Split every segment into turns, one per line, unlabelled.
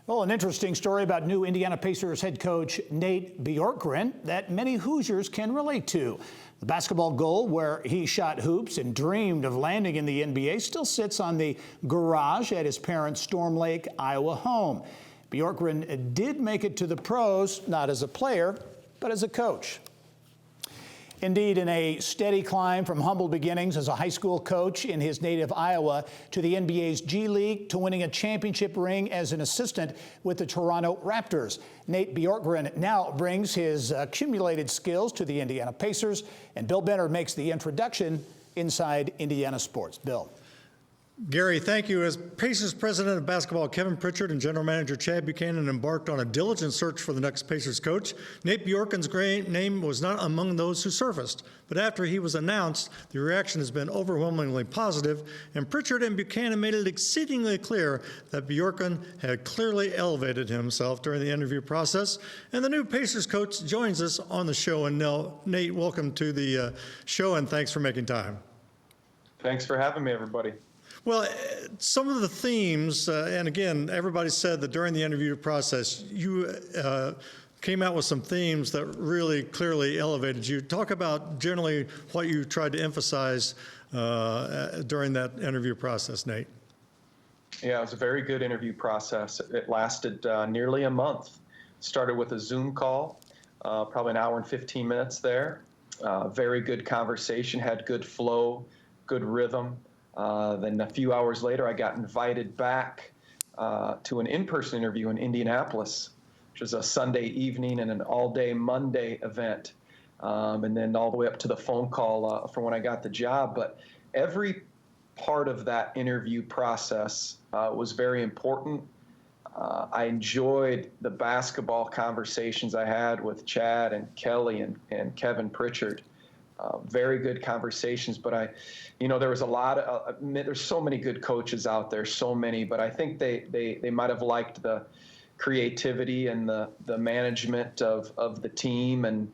Well, an interesting story about new Indiana Pacers head coach Nate Bjorkgren that many Hoosiers can relate to. The basketball goal where he shot hoops and dreamed of landing in the NBA still sits on the garage at his parents' Storm Lake, Iowa home. Bjorkgren did make it to the pros, not as a player, but as a coach. Indeed, in a steady climb from humble beginnings as a high school coach in his native Iowa to the NBA's G League to winning a championship ring as an assistant with the Toronto Raptors, Nate Bjorkgren now brings his accumulated skills to the Indiana Pacers, and Bill Benner makes the introduction inside Indiana sports. Bill.
Gary, thank you. As Pacers president of basketball Kevin Pritchard and general manager Chad Buchanan embarked on a diligent search for the next Pacers coach, Nate Bjorkgren's name was not among those who surfaced. But after he was announced, the reaction has been overwhelmingly positive, and Pritchard and Buchanan made it exceedingly clear that Bjorkgren had clearly elevated himself during the interview process. And the new Pacers coach joins us on the show. And Nate, welcome to the show, and thanks for making time.
Thanks for having me, everybody.
Well, some of the themes, and again, everybody said that during the interview process, you came out with some themes that really clearly elevated you. Talk about generally what you tried to emphasize during that interview process, Nate.
Yeah, it was a very good interview process. It lasted nearly a month. Started with a Zoom call, probably an hour and 15 minutes there. Very good conversation, had good flow, good rhythm. Then a few hours later, I got invited back to an in-person interview in Indianapolis, which was a Sunday evening and an all-day Monday event, and then all the way up to the phone call for when I got the job. But every part of that interview process was very important. I enjoyed the basketball conversations I had with Chad and Kelly and Kevin Pritchard. Very good conversations, but there was a lot of, there's so many good coaches out there, so many, but I think they might have liked the creativity and the management of the team and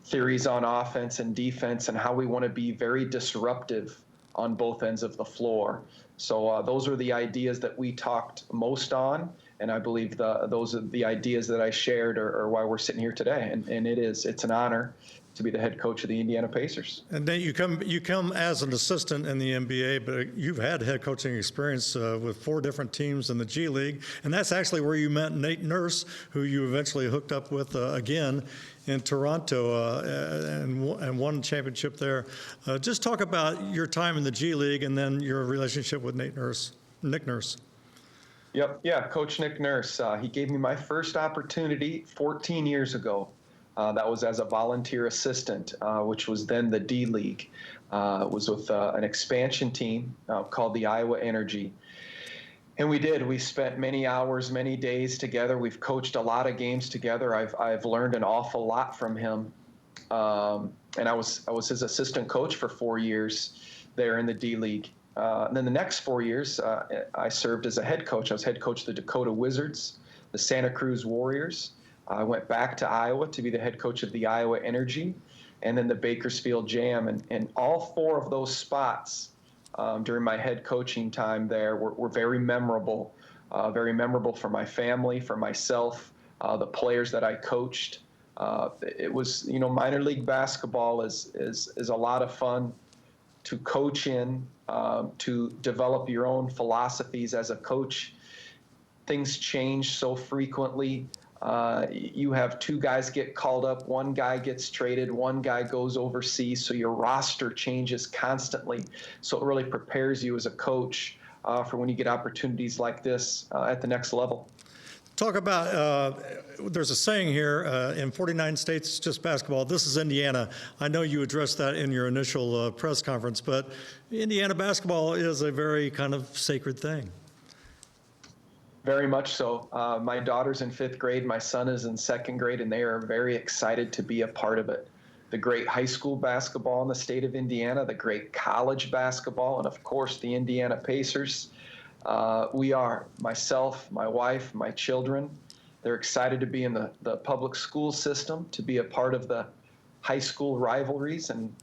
theories on offense and defense and how we want to be very disruptive on both ends of the floor. So those are the ideas that we talked most on, and I believe those are the ideas that I shared are why we're sitting here today, and it's an honor to be the head coach of the Indiana Pacers.
And Nate, you come as an assistant in the NBA, but you've had head coaching experience with 4 different teams in the G League, and that's actually where you met Nate Nurse, who you eventually hooked up with again in Toronto and won a championship there. Just talk about your time in the G League and then your relationship with Nick Nurse.
Yep, yeah, Coach Nick Nurse. He gave me my first opportunity 14 years ago. That was as a volunteer assistant, which was then the D League. It was with an expansion team called the Iowa Energy. And we spent many hours, many days together. We've coached a lot of games together. I've learned an awful lot from him. And I was his assistant coach for 4 years there in the D League. And then the next 4 years, I served as a head coach. I was head coach of the Dakota Wizards, the Santa Cruz Warriors. I went back to Iowa to be the head coach of the Iowa Energy, and then the Bakersfield Jam. And all 4 of those spots during my head coaching time there were very memorable for my family, for myself, the players that I coached. It was, minor league basketball is a lot of fun to coach in, to develop your own philosophies as a coach. Things change so frequently. You have 2 guys get called up, 1 guy gets traded, 1 guy goes overseas, so your roster changes constantly. So it really prepares you as a coach for when you get opportunities like this at the next level.
Talk about, there's a saying here, in 49 states, it's just basketball. This is Indiana. I know you addressed that in your initial press conference, but Indiana basketball is a very kind of sacred thing.
Very much so. My daughter's in 5th grade. My son is in 2nd grade, and they are very excited to be a part of it. The great high school basketball in the state of Indiana, the great college basketball, and of course the Indiana Pacers. We are, myself, my wife, my children. They're excited to be in the public school system, to be a part of the high school rivalries, and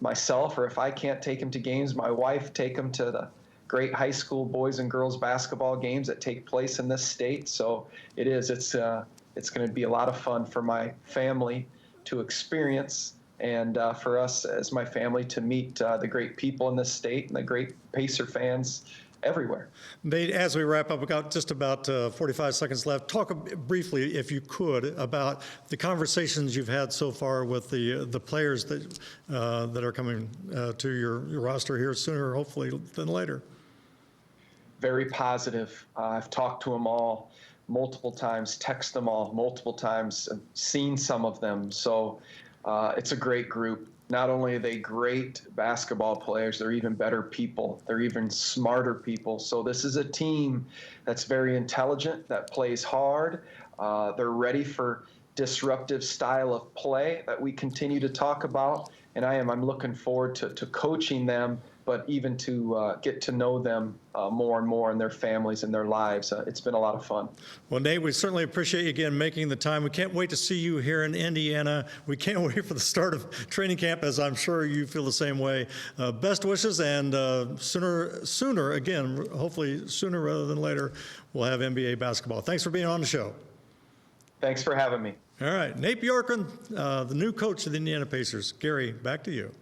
myself, or if I can't take them to games, my wife take them to the great high school boys and girls basketball games that take place in this state. So it's going to be a lot of fun for my family to experience, and for us as my family to meet the great people in this state and the great Pacer fans everywhere.
Nate, as we wrap up, we've got just about 45 seconds left. Talk briefly, if you could, about the conversations you've had so far with the players that are coming to your roster here sooner, hopefully, than later.
Very positive. I've talked to them all multiple times, text them all multiple times, seen some of them. So it's a great group. Not only are they great basketball players, they're even better people. They're even smarter people. So this is a team that's very intelligent, that plays hard. They're ready for disruptive style of play that we continue to talk about. And I'm looking forward to coaching them, but even to get to know them more and more, and their families and their lives. It's been a lot of fun.
Well, Nate, we certainly appreciate you again making the time. We can't wait to see you here in Indiana. We can't wait for the start of training camp, as I'm sure you feel the same way. Best wishes, and sooner, again, hopefully sooner rather than later, we'll have NBA basketball. Thanks for being on the show.
Thanks for having me.
All right, Nate Bjorkgren, the new coach of the Indiana Pacers. Gary, back to you.